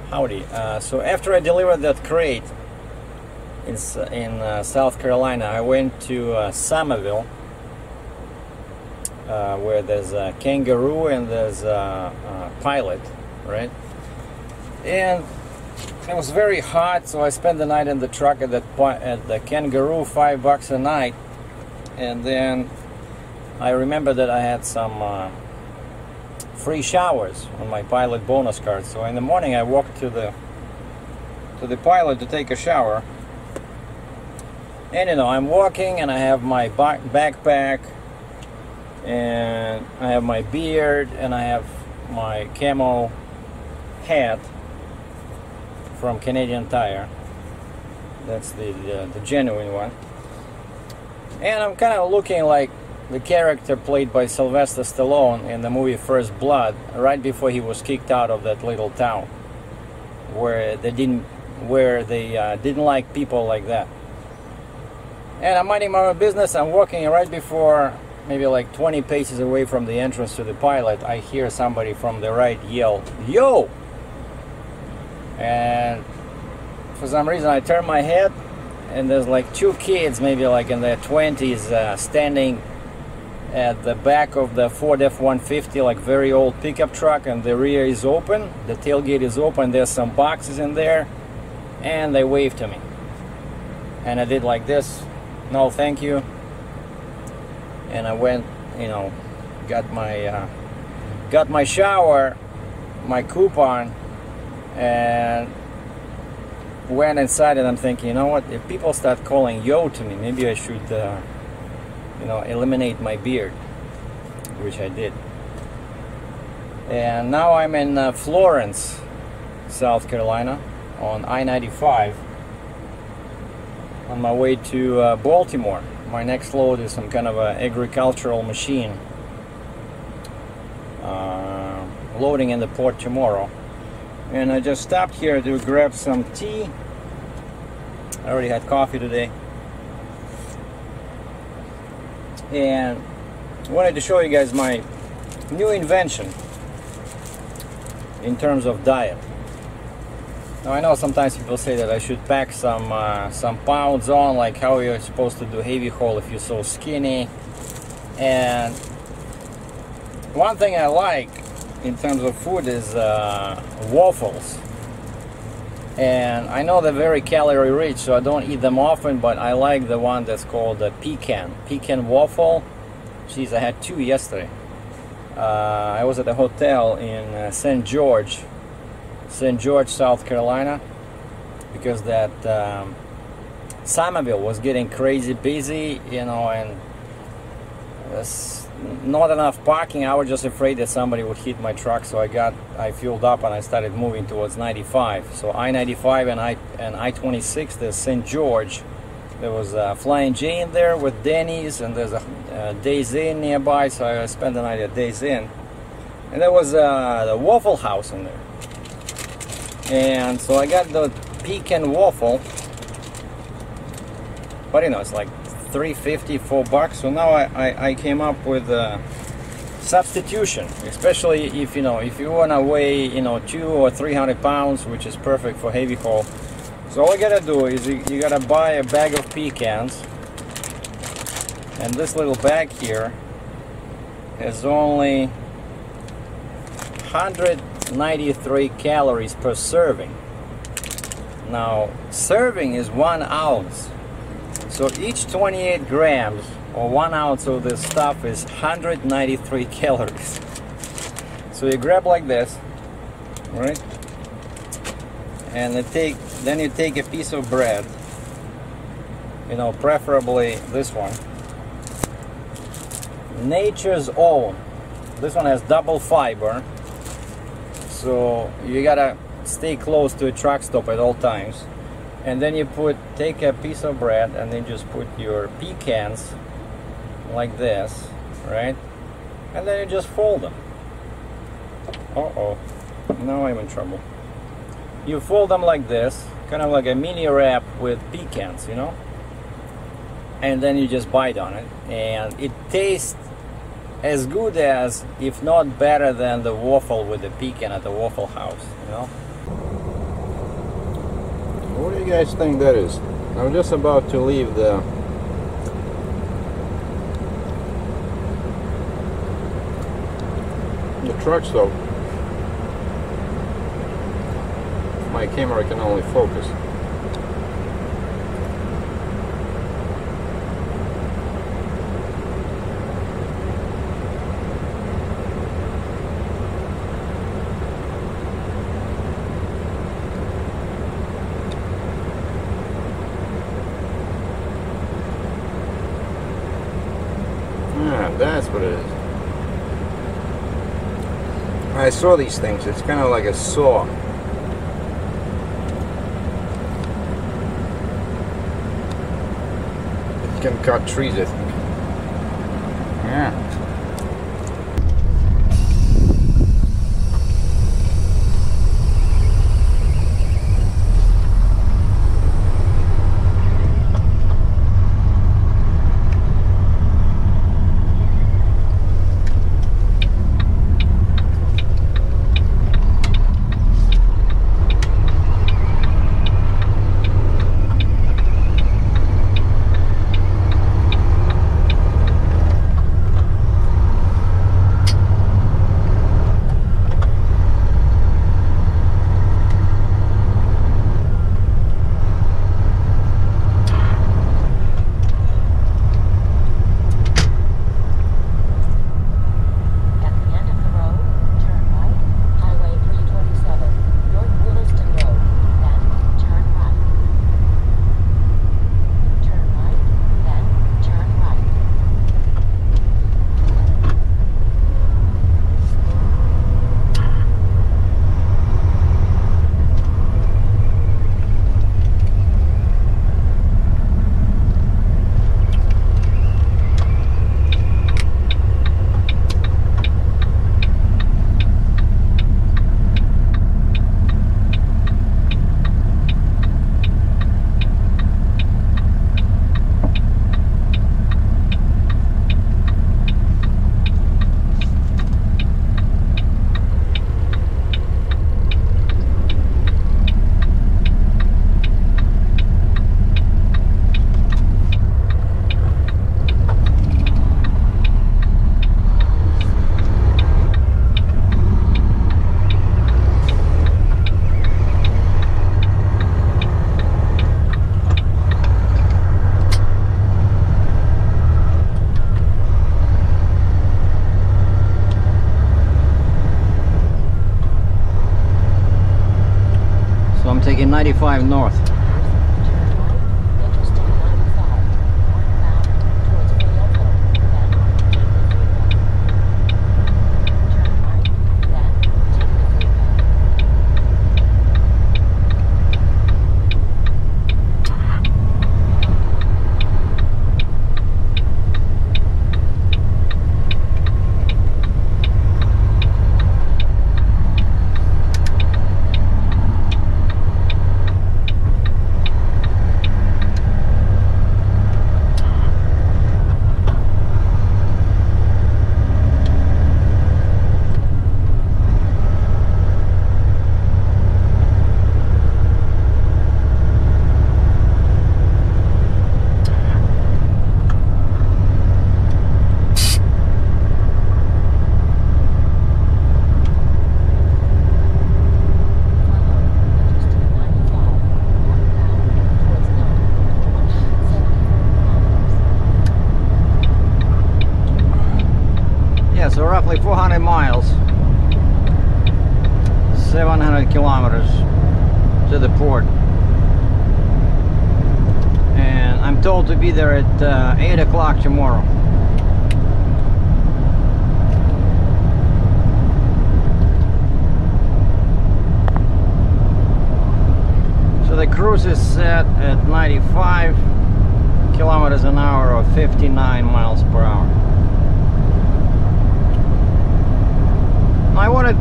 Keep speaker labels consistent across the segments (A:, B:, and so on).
A: Howdy. So after I delivered that crate in South Carolina, I went to Somerville, where there's a kangaroo and there's a pilot, right? And it was very hot, so I spent the night in the truck at the kangaroo, $5 a night. And then I remember that I had some free showers on my pilot bonus card. So in the morning I walked to the pilot to take a shower. And you know, I'm walking and I have my backpack and I have my beard and I have my camo hat from Canadian Tire. That's the genuine one. And I'm kind of looking like the character played by Sylvester Stallone in the movie First Blood, right before he was kicked out of that little town where they didn't like people like that. And I'm minding my own business. I'm walking right before, maybe like 20 paces away from the entrance to the pilot, I hear somebody from the right yell, "Yo!" And for some reason I turn my head and there's like two kids, maybe like in their 20s, standing at the back of the Ford F-150, like very old pickup truck, and the rear is open, the tailgate is open, there's some boxes in there, and they waved to me. And I did like this, "No thank you." And I went, you know, got my shower, my coupon, and went inside. And I'm thinking, you know what, if people start calling "yo" to me, maybe I should you know, eliminate my beard, which I did. And now I'm in Florence, South Carolina, on I-95, on my way to Baltimore. My next load is some kind of a agricultural machine, loading in the port tomorrow. And I just stopped here to grab some tea. I already had coffee today. And I wanted to show you guys my new invention in terms of diet. Now I know sometimes people say that I should pack some pounds on, like how you're supposed to do heavy haul if you're so skinny. And one thing I like in terms of food is waffles. And I know they're very calorie rich, so I don't eat them often, but I like the one that's called the pecan waffle. Jeez, I had two yesterday. I was at a hotel in St. George, South Carolina, because that Somerville was getting crazy busy, you know, and there's not enough parking. I was just afraid that somebody would hit my truck, so I fueled up and I started moving towards 95. So I-95 and I-26, there's St. George. There was a Flying J in there with Denny's, and there's a Days Inn nearby, so I spent the night at Days Inn. And there was the Waffle House in there. And so I got the pecan waffle, but you know, it's like $3.50, $4. So now I came up with a substitution, especially if you want to weigh 200 or 300 pounds, which is perfect for heavy haul. So all you gotta do is you gotta buy a bag of pecans, and this little bag here has only 193 calories per serving. Now serving is 1 ounce. So each 28 grams or 1 ounce of this stuff is 193 calories. So you grab like this, right? And then you take a piece of bread, preferably this one. Nature's Own. This one has double fiber. So you gotta stay close to a truck stop at all times. And then you take a piece of bread and then just put your pecans like this, right? And then you just fold them. Uh-oh, now I'm in trouble. You fold them like this, kind of like a mini wrap with pecans, and then you just bite on it, and it tastes as good as, if not better than, the waffle with the pecan at the Waffle House,
B: What do you guys think that is? I'm just about to leave the truck stop. My camera can only focus. That's what it is. I saw these things. It's kind of like a saw. It can cut trees, I think. Yeah.
A: Taking 95 north. So roughly 400 miles, 700 kilometers to the port, and I'm told to be there at 8 o'clock tomorrow. So the cruise is set at 95 kilometers an hour or 59 miles per hour. I want to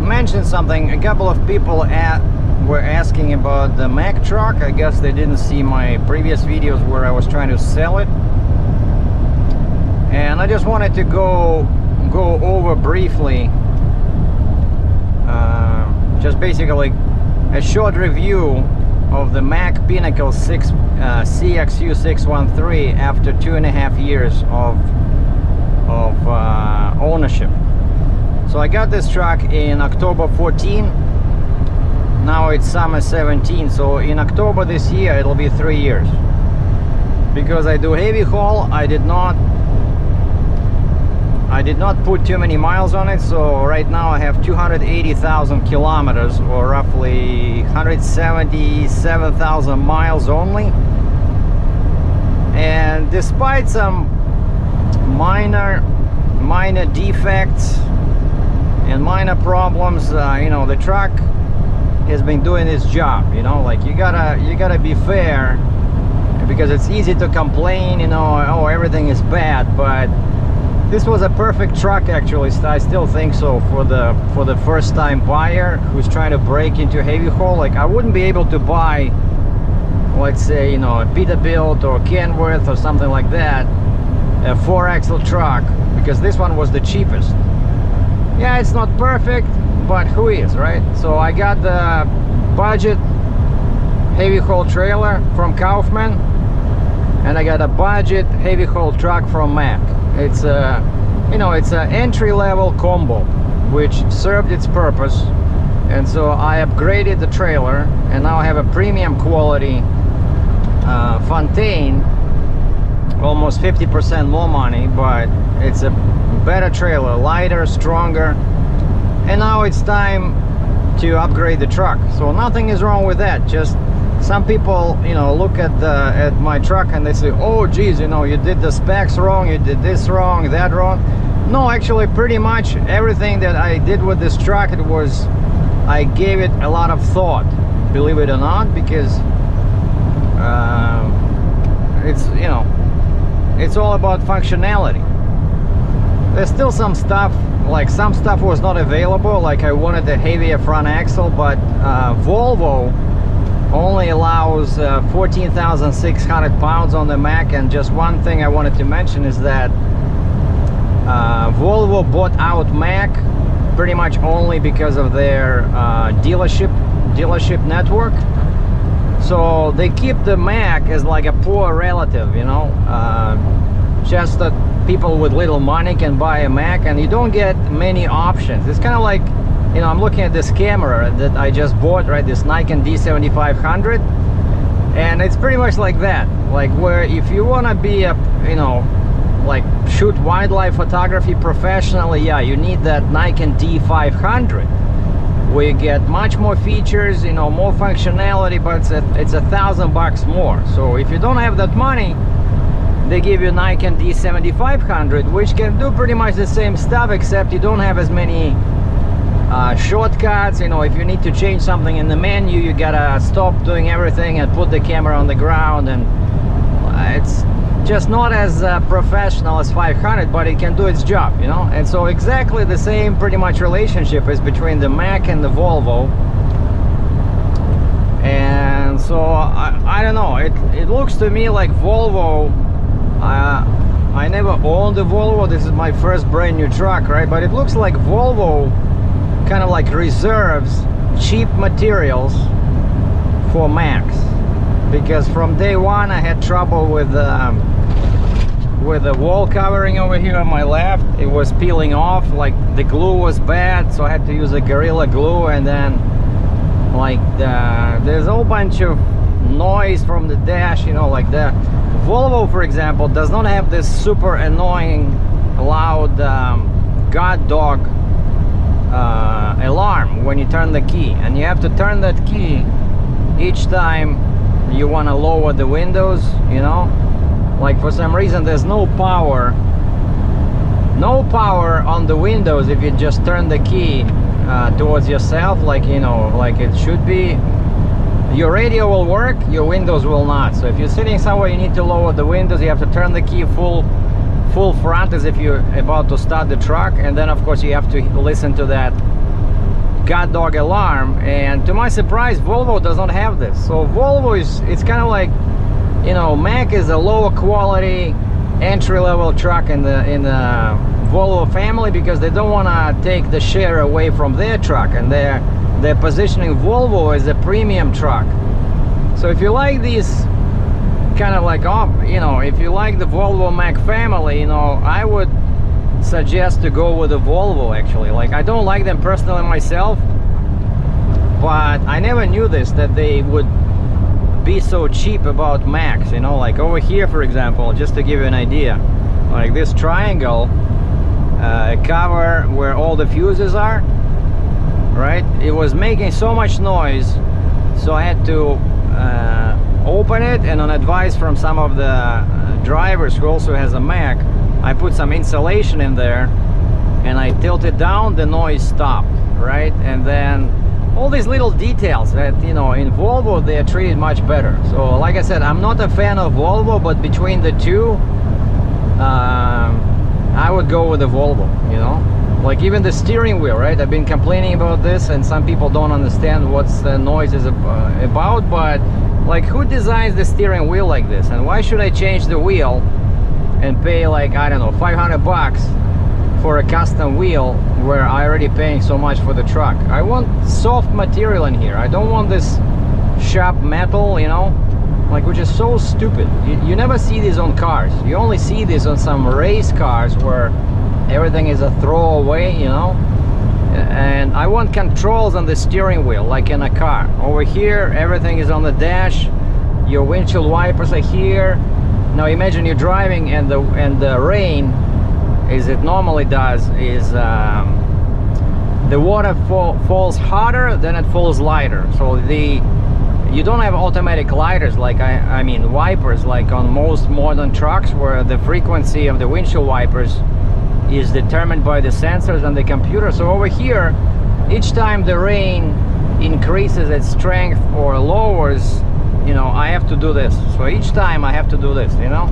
A: mention something. A couple of people were asking about the Mack truck. I guess they didn't see my previous videos where I was trying to sell it, and I just wanted to go over briefly, just basically a short review of the Mack Pinnacle CXU613 after 2.5 years of ownership. So I got this truck in October 14. Now it's summer 17. So in October this year it'll be 3 years. Because I do heavy haul, I did not put too many miles on it, so right now I have 280,000 kilometers, or roughly 177,000 miles only. And despite some minor defects and minor problems, you know, the truck has been doing its job. You know, like you gotta be fair, because it's easy to complain, you know, oh, everything is bad, but this was a perfect truck actually. I still think so for the first time buyer who's trying to break into heavy haul. Like, I wouldn't be able to buy, let's say, you know, a Peterbilt or Kenworth or something like that, a 4-axle truck, because this one was the cheapest. Yeah, it's not perfect, but who is, right? So I got the budget heavy haul trailer from Kaufman, and I got a budget heavy haul truck from Mack. It's a, you know, it's an entry-level combo which served its purpose, and so I upgraded the trailer, and now I have a premium quality Fontaine, almost 50% more money, but it's a better trailer, lighter, stronger, and now it's time to upgrade the truck. So nothing is wrong with that. Just some people, you know, look at my truck and they say, oh geez, you know, you did the specs wrong, you did this wrong, that wrong. No, actually pretty much everything that I did with this truck, it was, I gave it a lot of thought, believe it or not, because it's, you know, it's all about functionality. There's still some stuff, like some stuff was not available, like I wanted a heavier front axle, but Volvo only allows 14,600 pounds on the Mack. And just one thing I wanted to mention is that Volvo bought out Mack pretty much only because of their dealership network. So they keep the Mack as like a poor relative, you know, just that people with little money can buy a Mack, and you don't get many options. It's kind of like, you know, I'm looking at this camera that I just bought, right, this Nikon D7500, and it's pretty much like that, like where if you want to be a, you know, like shoot wildlife photography professionally, yeah, you need that Nikon D500, where you get much more features, you know, more functionality, but it's $1,000 more. So if you don't have that money, they give you Nikon D7500, which can do pretty much the same stuff, except you don't have as many shortcuts. You know, if you need to change something in the menu, you gotta stop doing everything and put the camera on the ground, and it's just not as professional as 500, but it can do its job, you know. And so exactly the same pretty much relationship is between the Mack and the Volvo. And so I don't know, it looks to me like Volvo, I never owned a Volvo, this is my first brand new truck, right? But it looks like Volvo kind of like reserves cheap materials for Macks, because from day one I had trouble with the wall covering over here on my left. It was peeling off, like the glue was bad, so I had to use a Gorilla Glue. And then like there's a whole bunch of noise from the dash, you know, like that. Volvo, for example, does not have this super annoying loud guard dog alarm when you turn the key, and you have to turn that key each time you want to lower the windows, you know. Like for some reason there's no power on the windows if you just turn the key towards yourself, like, you know, like it should be. Your radio will work, your windows will not. So if you're sitting somewhere you need to lower the windows, you have to turn the key full front as if you're about to start the truck, and then of course you have to listen to that guard dog alarm. And to my surprise, Volvo does not have this. So Volvo it's kind of like, you know, Mack is a lower quality entry-level truck in the Volvo family, because they don't want to take the share away from their truck, and they're positioning Volvo as a premium truck. So if you like these kind of like, you know, if you like the Volvo Mack family, you know, I would suggest to go with a Volvo actually. Like, I don't like them personally myself, but I never knew this, that they would be so cheap about Macks, you know. Like over here, for example, just to give you an idea, like this triangle, a cover where all the fuses are, right? It was making so much noise, so I had to open it, and on advice from some of the drivers who also has a Mack, I put some insulation in there and I tilted down, the noise stopped, right? And then all these little details that, you know, in Volvo they are treated much better. So like I said, I'm not a fan of Volvo, but between the two, I would go with the Volvo, you know. Like even the steering wheel, right? I've been complaining about this, and some people don't understand what the noise is about, but like, who designs the steering wheel like this? And why should I change the wheel and pay like, I don't know, 500 bucks for a custom wheel where I already paying so much for the truck? I want soft material in here. I don't want this sharp metal, you know, like, which is so stupid. You never see these on cars. You only see this on some race cars where everything is a throwaway, you know. And I want controls on the steering wheel like in a car. Over here everything is on the dash, your windshield wipers are here. Now imagine you're driving and the rain, as it normally does, is the water falls harder, then it falls lighter. So you don't have automatic lighters, like I mean wipers, like on most modern trucks, where the frequency of the windshield wipers is determined by the sensors and the computer. So over here, each time the rain increases its strength or lowers, you know, I have to do this. So each time I have to do this, you know.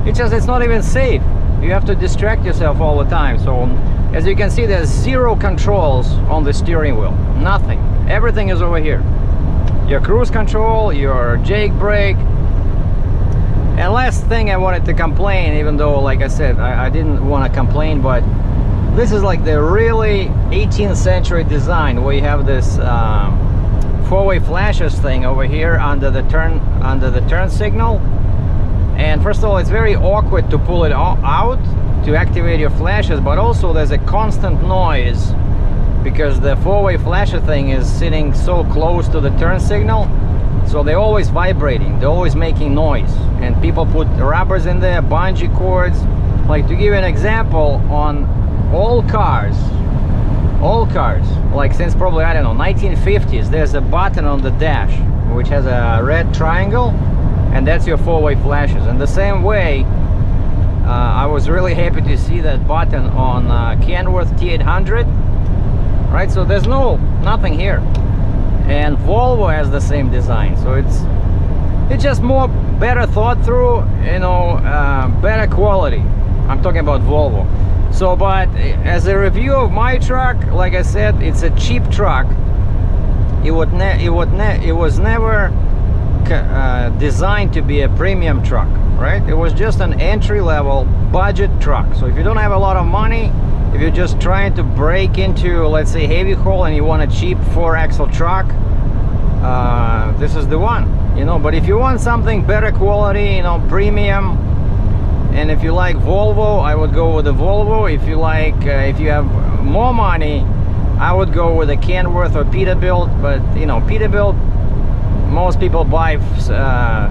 A: It's not even safe. You have to distract yourself all the time. So as you can see, there's zero controls on the steering wheel. Nothing. Everything is over here. Your cruise control, your jake brake. And last thing I wanted to complain, even though, like I said, I didn't want to complain, but this is like the really 18th century design, where you have this four-way flashes thing over here under the turn signal. And first of all, it's very awkward to pull it out to activate your flashes, but also there's a constant noise because the four-way flasher thing is sitting so close to the turn signal. So they're always vibrating, they're always making noise, and people put rubbers in there, bungee cords. Like, to give you an example, on all cars, like since probably, I don't know, 1950s, there's a button on the dash which has a red triangle, and that's your four-way flashes. And the same way, I was really happy to see that button on Kenworth T800, right? So there's nothing here. And Volvo has the same design, so it's just better thought through, you know, better quality. I'm talking about Volvo. So, but as a review of my truck, like I said, it's a cheap truck. It was never designed to be a premium truck, right? It was just an entry-level budget truck. So if you don't have a lot of money, if you're just trying to break into, let's say, heavy haul, and you want a cheap 4-axle truck, this is the one, you know. But if you want something better quality, you know, premium, and if you like Volvo, I would go with the Volvo. If you like, if you have more money, I would go with a Kenworth or Peterbilt. But you know, Peterbilt, most people buy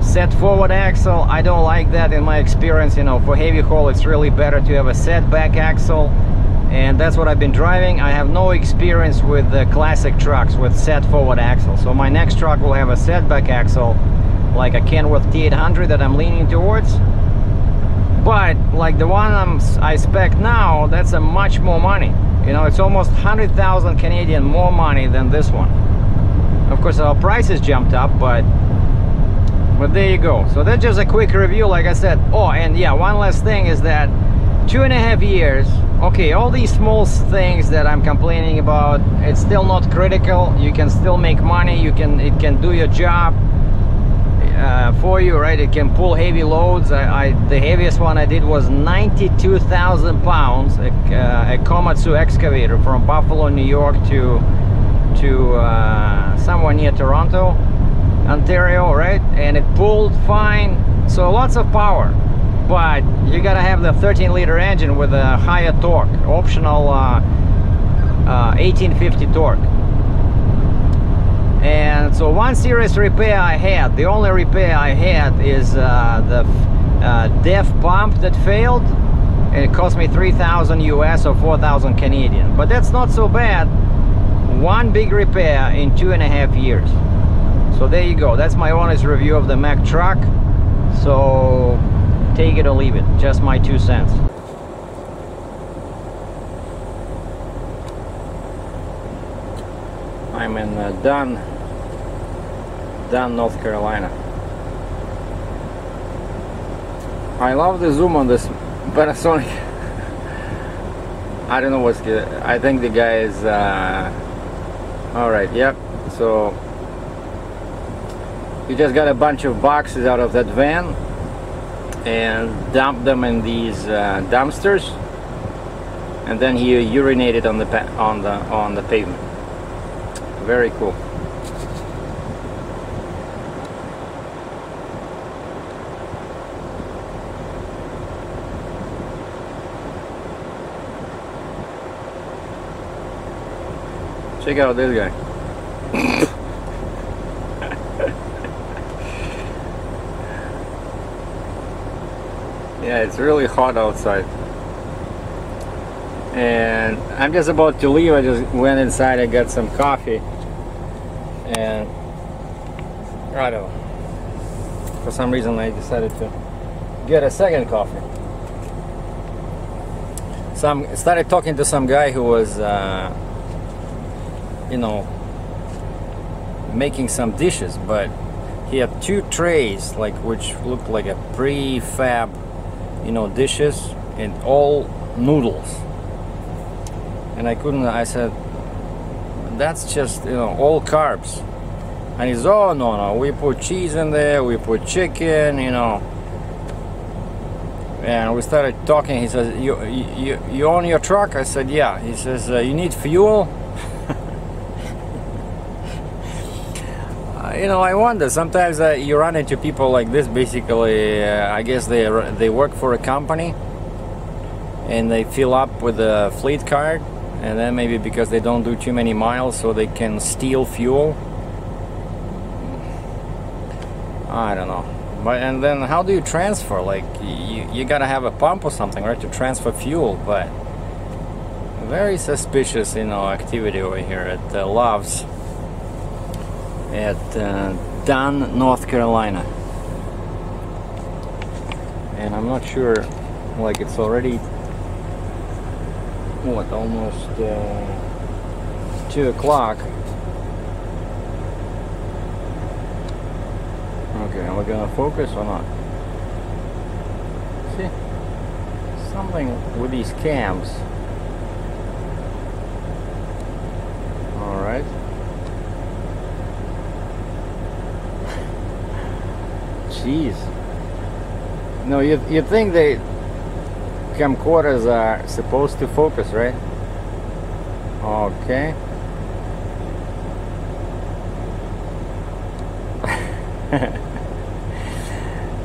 A: set forward axle. I don't like that in my experience. You know, for heavy haul, it's really better to have a set back axle. And that's what I've been driving. I have no experience with the classic trucks with set forward axle. So my next truck will have a set back axle, like a Kenworth T800 that I'm leaning towards. But like the one I spec now, that's a much more money. You know, it's almost 100,000 Canadian more money than this one. Of course, our prices jumped up, but there you go. So that's just a quick review, like I said. Oh, and yeah, one last thing is that 2.5 years, okay, all these small things that I'm complaining about, it's still not critical. You can still make money. It can do your job for you, right? It can pull heavy loads. The heaviest one I did was 92,000 pounds, a Komatsu excavator from Buffalo, New York to somewhere near Toronto. Ontario, right? And it pulled fine, so lots of power, but you gotta have the 13-liter engine with a higher torque, optional 1850 torque. And so one serious repair I had, the only repair I had, is the DEF pump that failed. It cost me 3,000 US or 4,000 Canadian, but that's not so bad. One big repair in 2.5 years. So there you go, that's my honest review of the Mack truck. So take it or leave it, just my 2 cents. I'm in Dunn, North Carolina. I love the zoom on this Panasonic. I don't know what's good. I think the guy is alright, yep. So you just got a bunch of boxes out of that van and dumped them in these dumpsters, and then he urinated on the pavement. Very cool. Check out this guy. Yeah, it's really hot outside. And I'm just about to leave. I just went inside, I got some coffee. And I don't know, for some reason I decided to get a second coffee. So I started talking to some guy who was you know, making some dishes, but he had 2 trays, like, which looked like a prefab, you know, dishes, and all noodles. And I said, that's just, you know, all carbs. And he's, oh no, we put cheese in there, we put chicken, you know. And we started talking. He says, you own your truck? I said, yeah. He says, you need fuel? You know, I wonder, sometimes you run into people like this. Basically, I guess they work for a company and they fill up with a fleet card, and then maybe because they don't do too many miles, so they can steal fuel. I don't know. But and then how do you transfer? Like, you gotta have a pump or something, right, to transfer fuel. But very suspicious, you know, activity over here at Love's at Dunn, North Carolina. And I'm not sure, like, it's already what, almost 2 o'clock. Okay, are we gonna focus or not? See, something with these cams. All right. Jeez. No, you think the camcorders are supposed to focus, right? Okay.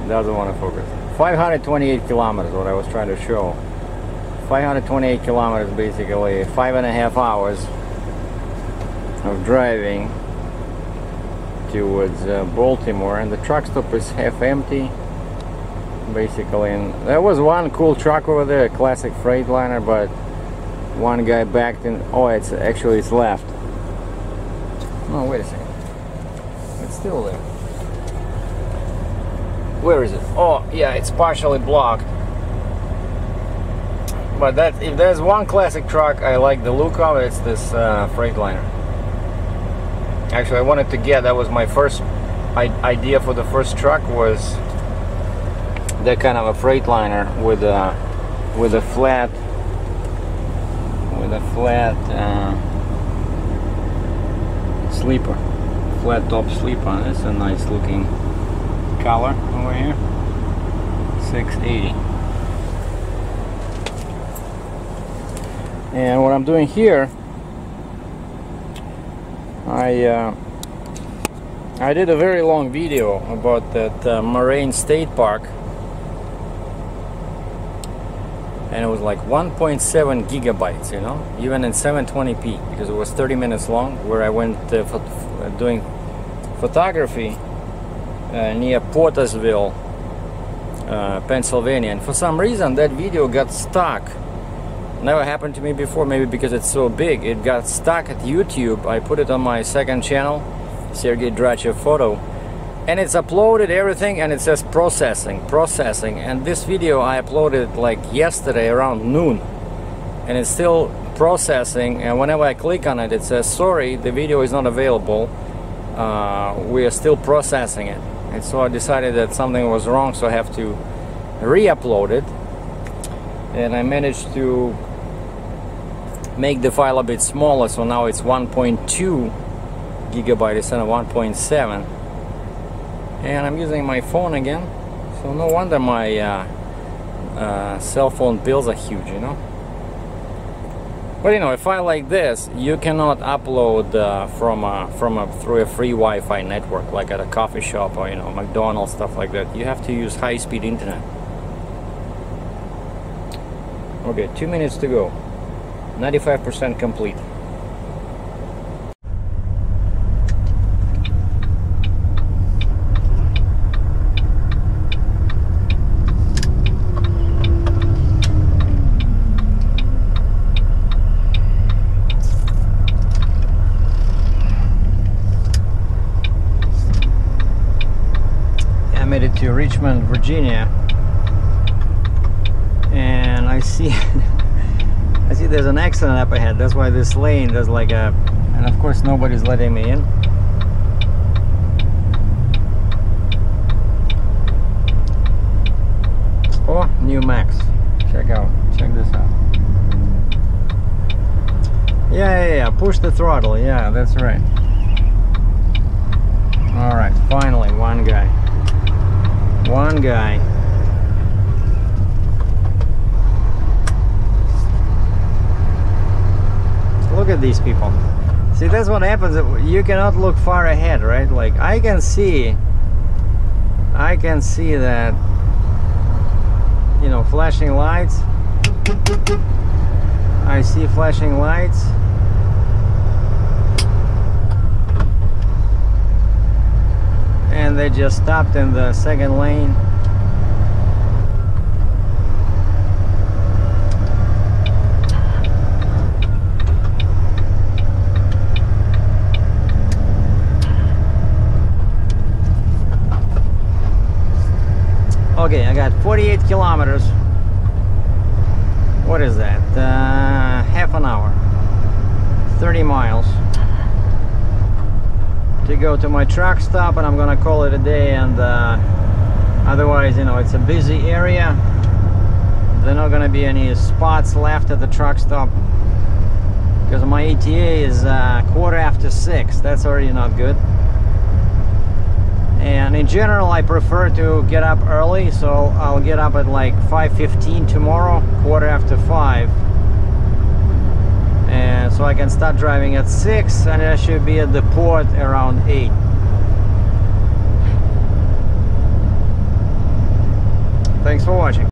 A: Doesn't want to focus. 528 kilometers, what I was trying to show. 528 kilometers, basically 5.5 hours of driving towards Baltimore, and the truck stop is half empty, basically. And there was one cool truck over there, a classic Freightliner, but one guy backed in. Oh, it's actually it's left. No, wait a second. It's still there. Where is it? Oh, yeah, it's partially blocked. But that, if there's one classic truck I like the look of, it's this Freightliner. Actually, I wanted to get, that was my first idea for the first truck, was that kind of a Freightliner with a flat sleeper, flat top sleeper. It's a nice looking color over here. 680. And what I'm doing here, I did a very long video about that Moraine State Park, and it was like 1.7 gigabytes, you know, even in 720p, because it was 30 minutes long, where I went doing photography near Portersville, Pennsylvania, and for some reason that video got stuck. Never happened to me before, maybe because it's so big. It got stuck at YouTube. I put it on my second channel, SERGEI DRATCHEV Photo, and it's uploaded everything, and it says processing, and this video I uploaded like yesterday around noon, and it's still processing, and whenever I click on it, it says sorry, the video is not available, we are still processing it. And so I decided that something was wrong, so I have to re-upload it, and I managed to make the file a bit smaller, so now it's 1.2 gigabyte instead of 1.7, and I'm using my phone again, so no wonder my cell phone bills are huge, you know. But you know, a file like this you cannot upload through a free Wi-Fi network like at a coffee shop or, you know, McDonald's, stuff like that. You have to use high-speed internet. Okay, 2 minutes to go. 95% complete. I made it to Richmond, Virginia, and I see I see there's an accident up ahead. That's why this lane, there's like a, and of course nobody's letting me in. Oh, new Macks. Check this out. Yeah, push the throttle. Yeah, that's right. All right, finally, one guy. Look at these people. See, that's what happens. You cannot look far ahead, right? Like I can see that, you know, flashing lights. I see flashing lights. And they just stopped in the second lane. Okay, I got 48 kilometers. What is that? Half an hour. 30 miles. To go to my truck stop, and I'm gonna call it a day. And otherwise, you know, it's a busy area. There are not gonna be any spots left at the truck stop because my ETA is 6:15. That's already not good. And in general, I prefer to get up early, so I'll get up at like 5:15 tomorrow, 5:15. And so I can start driving at 6, and I should be at the port around 8. Thanks for watching.